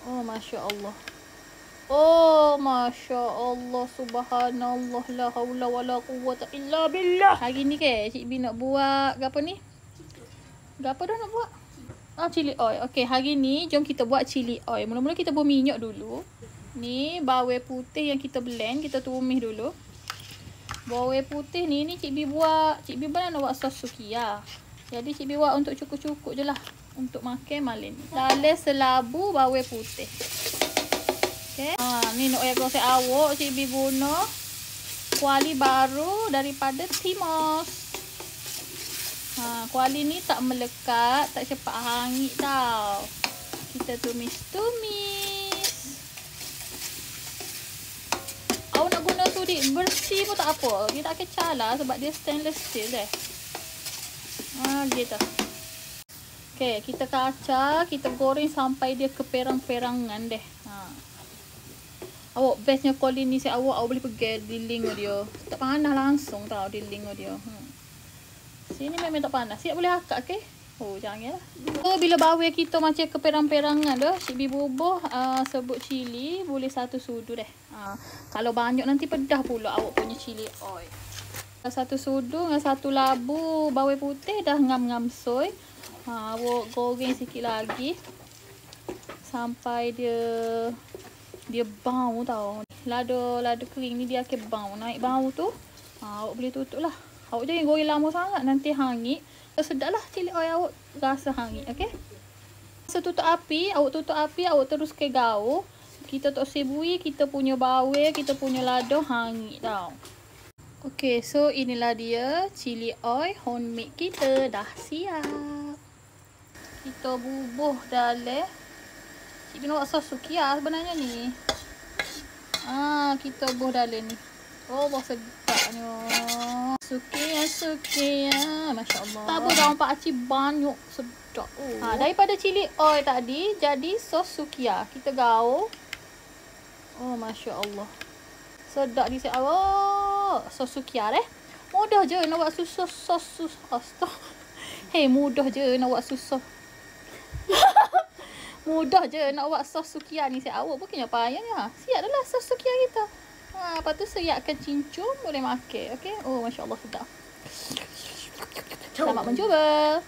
Oh, Masya Allah. Oh, Masya Allah. Subhanallah. La hawla wa la quwwata illa billah. Hari ni ke, Cik B nak buat apa ni? Apa dah nak buat? Chili oil. Okey, hari ni jom kita buat chili oil. Mula-mula kita berminyak dulu. Ni bawang putih yang kita blend, kita tumis dulu. Bawang putih ni Cik B buat. Cik B nak buat sos sukiya. Jadi Cik B buat untuk cukup-cukup je lah. Untuk makan malam ni. Dalam selabu bawang putih. Okey. Ni nak air gosok awak Cik B guna kuali baru daripada Timos. Kuali ni tak melekat, tak cepat hangit tau. Kita tumis-tumis. Awak nak guna sudik bersih pun tak apa. Dia tak kecah lah sebab dia stainless steel deh. Gitu. Okey, kita kacau, kita goreng sampai dia keperang-perangan deh. Awak bestnya kuali ni awak boleh pergi dinding dia. Tak panas langsung tau dinding dia. Sini memang tak panas. Siap boleh akak ke? Oh, jangan lah. So, bila bawang kita macam keperang-perangan dah, Cik B bubuh sebut cili boleh 1 sudu deh. Kalau banyak nanti pedah pula awak punya cili oil. 1 sudu dengan 1 labu bawang putih dah ngam-ngam soy. Awak goreng sikit lagi sampai dia bau tau. Lada kering ni dia akan bau. Naik bau tu, awak boleh tutup lah. Awak jangan goreng lama sangat, nanti hangit. Sedap lah cili oil awak rasa hangit, okey? Masa tutup api, awak terus ke gaul. Kita tak sibui, kita punya bawang, kita punya lada hangit tau. Okey, so inilah dia cili oil homemade kita dah siap. Kita bubuh dalam. Cik B nak buat sos sukiya sebenarnya ni. Kita bubuh dalam ni. Oh, bau sedapnya. Sukiya. Masya Allah. Tabur daun pakcik banyak. Sedap. Daripada cili oil tadi, jadi sos sukiya. Kita gaul. Oh, Masya Allah. Sedap di sini. Sos sukiya deh. Mudah je nak buat sos. Mudah je nak buat sos. Mudah je nak buat sos sukiya ni. Awak bukannya payahnya. Siap dah lah sos sukiya kita. Lepas tu siapkan cincung, boleh makan. Okey. Oh, Masya Allah sedap. Selamat mencuba.